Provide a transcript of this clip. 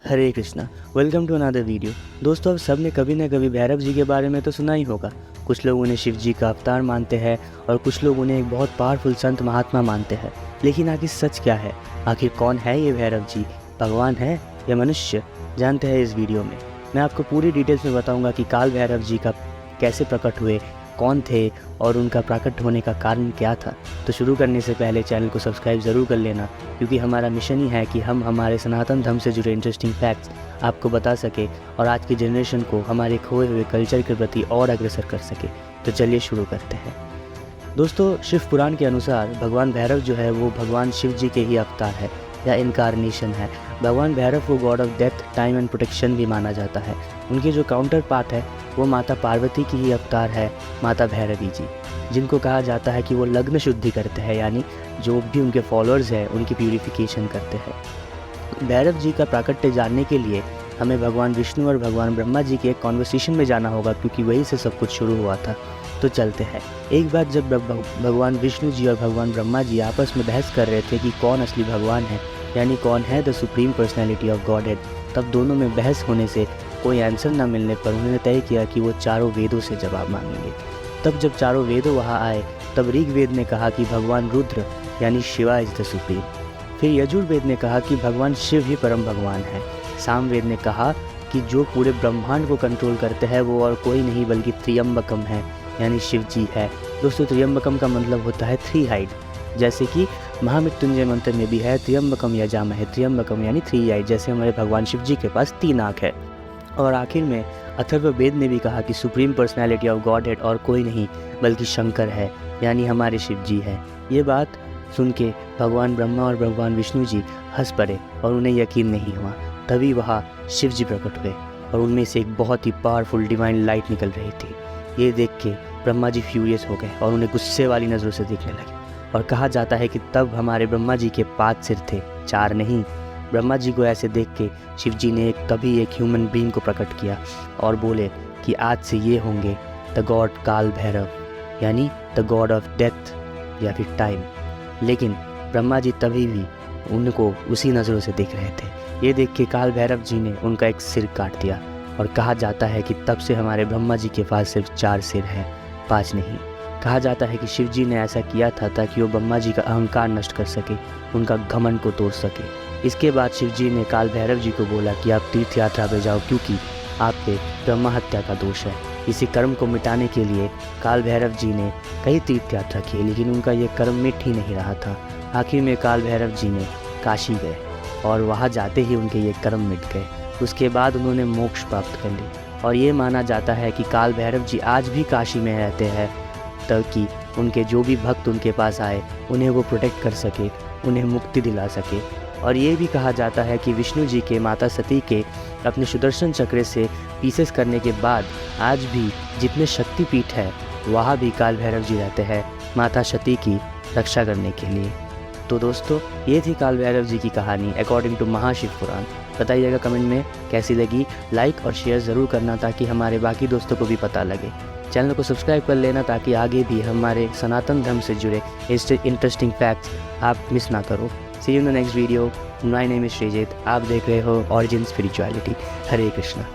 Hare Krishna. Welcome to another video. दोस्तों, अब सब ने कभी न कभी भैरव जी के बारे में तो सुना ही होगा। कुछ लोग उन्हें शिव जी का अवतार मानते हैं और कुछ लोग उन्हें एक बहुत पावरफुल संत महात्मा मानते हैं। लेकिन आखिर सच क्या है? आखिर कौन है ये भैरव जी? भगवान है या मनुष्य? जानते हैं इस वीडियो में। मैं आपको पूरी डिटेल्स में बताऊँगा कि काल भैरव जी का कैसे प्रकट हुए, कौन थे और उनका प्रकट होने का कारण क्या था। तो शुरू करने से पहले चैनल को सब्सक्राइब ज़रूर कर लेना, क्योंकि हमारा मिशन ही है कि हम हमारे सनातन धर्म से जुड़े इंटरेस्टिंग फैक्ट्स आपको बता सके और आज की जनरेशन को हमारे खोए हुए कल्चर के प्रति और अग्रसर कर सके। तो चलिए शुरू करते हैं। दोस्तों, शिव पुराण के अनुसार भगवान भैरव जो है वो भगवान शिव जी के ही अवतार है या इनकारनेशन है। भगवान भैरव को God of death, time and protection भी माना जाता है। उनके जो काउंटर पार्ट है वो माता पार्वती की ही अवतार है, माता भैरवी जी, जिनको कहा जाता है कि वो लग्न शुद्धि करते हैं, यानी जो भी उनके फॉलोअर्स हैं उनकी प्यूरिफिकेशन करते हैं। भैरव जी का प्राकट्य जानने के लिए हमें भगवान विष्णु और भगवान ब्रह्मा जी के एक कॉन्वर्सेशन में जाना होगा, क्योंकि वहीं से सब कुछ शुरू हुआ था। तो चलते हैं। एक बार जब भगवान विष्णु जी और भगवान ब्रह्मा जी आपस में बहस कर रहे थे कि कौन असली भगवान है, यानी कौन है the supreme personality of God head, तब दोनों में बहस होने से कोई आंसर ना मिलने पर उन्होंने तय किया कि वो चारों वेदों से जवाब मांगेंगे। तब जब चारों वेदों वहाँ आए तब ऋग्वेद ने कहा कि भगवान रुद्र यानी शिवा इज द सुप्रीम। फिर यजुर्वेद ने कहा कि भगवान शिव ही परम भगवान है। सामवेद ने कहा कि जो पूरे ब्रह्मांड को कंट्रोल करते हैं वो और कोई नहीं बल्कि त्र्यंबकम है, यानी शिव जी है। दोस्तों, त्र्यंबकम का मतलब होता है 3 हाइड, जैसे कि महामृत्युंजय मंत्र में भी है त्र्यंबकम यजामहे, त्र्यंबकम यानी 3 हाइड, जैसे हमारे भगवान शिव जी के पास 3 आँख है। और आखिर में अथर्ववेद ने भी कहा कि supreme personality of God head और कोई नहीं बल्कि शंकर है, यानी हमारे शिव जी है। ये बात सुन के भगवान ब्रह्मा और भगवान विष्णु जी हंस पड़े और उन्हें यकीन नहीं हुआ। तभी वहाँ शिव जी प्रकट हुए और उनमें से एक बहुत ही पावरफुल डिवाइन लाइट निकल रही थी। ये देख के ब्रह्मा जी फ्यूरियस हो गए और उन्हें गुस्से वाली नज़रों से देखने लगे। और कहा जाता है कि तब हमारे ब्रह्मा जी के 5 सिर थे, 4 नहीं। ब्रह्मा जी को ऐसे देख के शिव जी ने तभी एक ह्यूमन बीइंग को प्रकट किया और बोले कि आज से ये होंगे द गॉड काल भैरव, यानी द गॉड ऑफ डेथ या फिर टाइम। लेकिन ब्रह्मा जी तभी भी उनको उसी नज़रों से देख रहे थे। ये देख के काल भैरव जी ने उनका एक सिर काट दिया और कहा जाता है कि तब से हमारे ब्रह्मा जी के पास सिर्फ 4 सिर हैं, 5 नहीं। कहा जाता है कि शिव जी ने ऐसा किया था ताकि वो ब्रह्मा जी का अहंकार नष्ट कर सके, उनका घमंड को तोड़ सके। इसके बाद शिव जी ने काल भैरव जी को बोला कि आप तीर्थ यात्रा पे जाओ, क्योंकि आप पे ब्रह्मा हत्या का दोष है। इसी कर्म को मिटाने के लिए काल भैरव जी ने कई तीर्थ यात्रा की, लेकिन उनका ये कर्म मिट ही नहीं रहा था। आखिर में काल भैरव जी ने काशी गए और वहाँ जाते ही उनके ये कर्म मिट गए। उसके बाद उन्होंने मोक्ष प्राप्त कर ली। और ये माना जाता है कि काल भैरव जी आज भी काशी में रहते हैं, ताकि उनके जो भी भक्त उनके पास आए उन्हें वो प्रोटेक्ट कर सके, उन्हें मुक्ति दिला सके। और ये भी कहा जाता है कि विष्णु जी के माता सती के अपने सुदर्शन चक्र से पीसेस करने के बाद आज भी जितने शक्तिपीठ है वहाँ भी काल भैरव जी रहते हैं माता सती की रक्षा करने के लिए। तो दोस्तों, ये थी काल भैरव जी की कहानी अकॉर्डिंग टू महाशिव पुराण। बताइएगा कमेंट में कैसी लगी। लाइक और शेयर ज़रूर करना ताकि हमारे बाकी दोस्तों को भी पता लगे। चैनल को सब्सक्राइब कर लेना ताकि आगे भी हमारे सनातन धर्म से जुड़े इंटरेस्टिंग फैक्ट्स आप मिस ना करो। See you in the next video. My name is Sreejith. आप देख रहे हो ओरिजिन स्पिरिचुअलिटी। हरे कृष्णा।